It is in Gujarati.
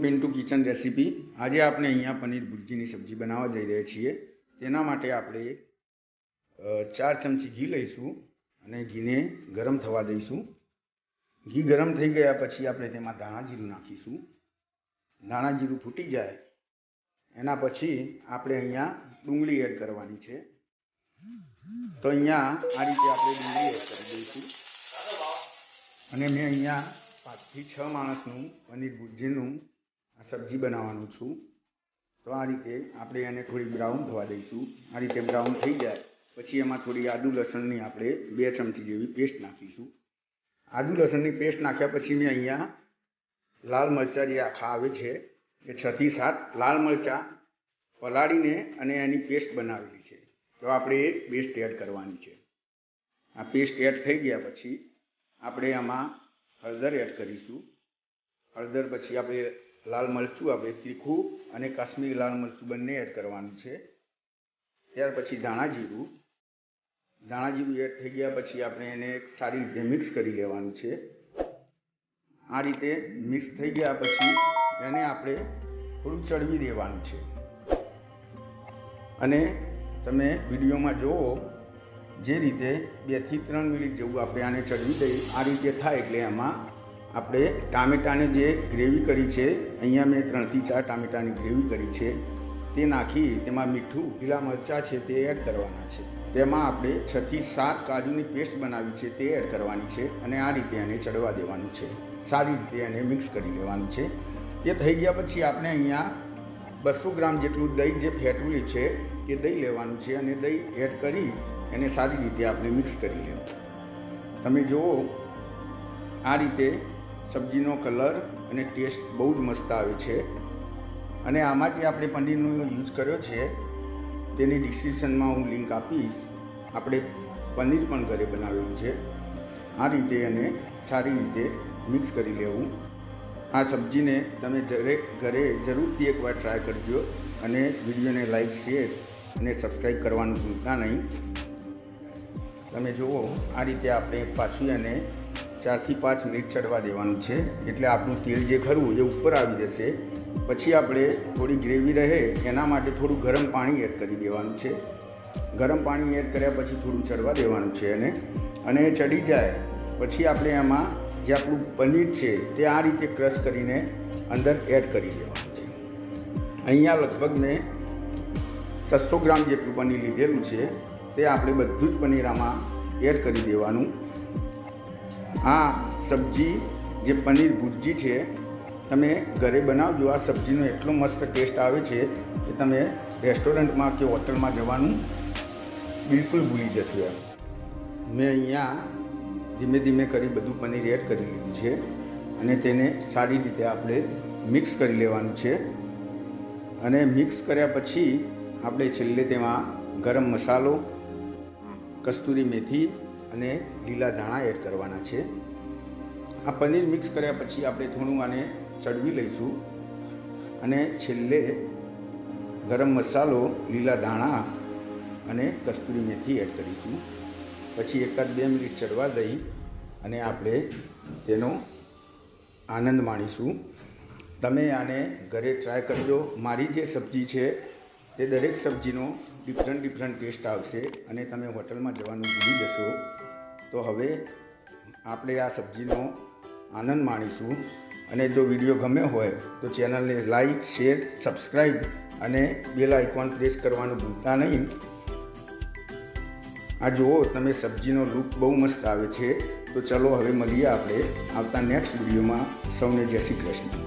Pintu kitchen recipe. આજે આપણે અહીંયા પનીર ભુરજીની સબ્જી બનાવવા જઈ રહ્યા છીએ। તેના માટે આપણે 4 ચમચી ઘી લઈશું અને ઘીને ગરમ થવા દઈશું। ઘી ગરમ થઈ ગયા પછી આપણે તેમાં ધાણા જીરું નાખીશું। ધાણા જીરું ફૂટી જાય એના પછી આપણે અહીંયા ડુંગળી એડ કરવાની છે। તો અહીંયા આ રીતે આપણે ડુંગળી એડ કરી દઈશું અને મેં અહીંયા 5 થી 6 માણસનું પનીર ભુરજીનું આ સબ્જી બનાવવાનું છું। તો આ રીતે આપણે એને થોડી બ્રાઉન થવા દઈશું। આ રીતે બ્રાઉન થઈ જાય પછી એમાં થોડી આદુ લસણની આપણે 2 ચમચી જેવી પેસ્ટ નાખીશું। આદુ લસણની પેસ્ટ નાખ્યા પછી મેં અહીંયા લાલ મરચાં જે આખા આવે છે એ 6 થી 7 લાલ મરચાં પલાળીને અને એની પેસ્ટ બનાવેલી છે। તો આપણે એ પેસ્ટ એડ કરવાની છે। આ પેસ્ટ એડ થઈ ગયા પછી આપણે આમાં હળદર એડ કરીશું। હળદર પછી આપણે લાલ મરચું આપણે તીખું અને કાશ્મીરી લાલ મરચું બંને એડ કરવાનું છે। ત્યાર પછી ધાણા જીરું એડ થઈ ગયા પછી આપણે એને સારી રીતે મિક્સ કરી લેવાનું છે। આ રીતે મિક્સ થઈ ગયા પછી એને આપણે થોડું ચડવી દેવાનું છે અને તમે વિડીયોમાં જુઓ જે રીતે 2 થી 3 મિનિટ જેવું આપણે આને ચડવી દઈએ। આ રીતે થાય એટલે એમાં આપણે ટામેટાની જે ગ્રેવી કરી છે, અહીંયા મેં 3 થી 4 ટામેટાની ગ્રેવી કરી છે તે નાખી તેમાં મીઠું, લીલા મરચાં છે તે એડ કરવાના છે। તેમાં આપણે 6 થી 7 કાજુની પેસ્ટ બનાવી છે તે એડ કરવાની છે અને આ રીતે એને ચડવા દેવાનું છે। સારી રીતે એને મિક્સ કરી લેવાનું છે। તે થઈ ગયા પછી આપણે અહીંયા 200 ગ્રામ જેટલું દહીં જે ફેટવેલી છે એ દહીં લેવાનું છે અને દહીં એડ કરી એને સારી રીતે આપણે મિક્સ કરી લેવું। તમે જુઓ આ રીતે સબ્જીનો કલર અને ટેસ્ટ બહુ જ મસ્ત આવે છે અને આમાં જે આપણે પનીરનો યુઝ કર્યો છે તેની ડિસ્ક્રિપ્શનમાં હું લિંક આપીશ। આપણે પનીર પણ ઘરે બનાવેલું છે। આ રીતે એને સારી રીતે મિક્સ કરી લેવું। આ સબ્જીને તમે ઘરે જરૂરથી એકવાર ટ્રાય કરજો અને વિડીયોને લાઈક, શેર અને સબસ્ક્રાઈબ કરવાનું ભૂલતા નહીં। તમે જુઓ આ રીતે આપણે પાછું એને 4 થી 5 મિનિટ ચડવા દેવાનું છે એટલે આપણું તેલ જે ખરું એ ઉપર આવી જશે। પછી આપણે થોડી ગ્રેવી રહે એના માટે થોડું ગરમ પાણી એડ કરી દેવાનું છે। ગરમ પાણી એડ કર્યા પછી થોડું ચડવા દેવાનું છે અને ચડી જાય પછી આપણે એમાં જે આપણું પનીર છે તે આ રીતે ક્રશ કરીને અંદર એડ કરી દેવાનું છે। અહીંયા લગભગ મેં 600 ગ્રામ જેટલું પનીર લીધેલું છે તે આપણે બધું જ પનીર આમાં એડ કરી દેવાનું। આ સબ્જી જે પનીર ભુરજી છે તમે ઘરે બનાવજો। આ સબ્જીનો એટલો મસ્ત ટેસ્ટ આવે છે કે તમે રેસ્ટોરન્ટમાં કે હોટલમાં જવાનું બિલકુલ ભૂલી જશો। મેં અહીંયા ધીમે ધીમે કરી બધું પનીર એડ કરી લીધું છે અને તેને સારી રીતે આપણે મિક્સ કરી લેવાનું છે અને મિક્સ કર્યા પછી આપણે છેલ્લે તેમાં ગરમ મસાલો, કસ્તુરી મેથી અને લીલા ધાણા એડ કરવાના છે। આ પનીર મિક્સ કર્યા પછી આપણે થોડું આને ચડવી લઈશું અને છેલ્લે ગરમ મસાલો, લીલા ધાણા અને કસ્તુરી મેથી એડ કરીશું। પછી 1-2 મિનિટ ચડવા દઈ અને આપણે તેનો આનંદ માણીશું। તમે આને ઘરે ટ્રાય કરજો। મારી જે સબ્જી છે તે દરેક સબ્જીનો ડિફરન્ટ ટેસ્ટ આવશે અને તમે હોટલમાં જવાનું ભૂલી જશો। તો હવે આપણે આ સબ્જીનો આનંદ માણીશું અને જો વિડીયો ગમે હોય તો ચેનલને લાઈક, શેર, સબસ્ક્રાઈબ અને બેલ આઇકોન પ્રેસ કરવાનું ભૂલતા નહીં। આ જુઓ તમે સબ્જીનો લુક બહુ મસ્ત આવે છે। તો ચલો હવે મળીએ આપણે આવતા નેક્સ્ટ વિડીયોમાં। સૌને જય શ્રી કૃષ્ણ।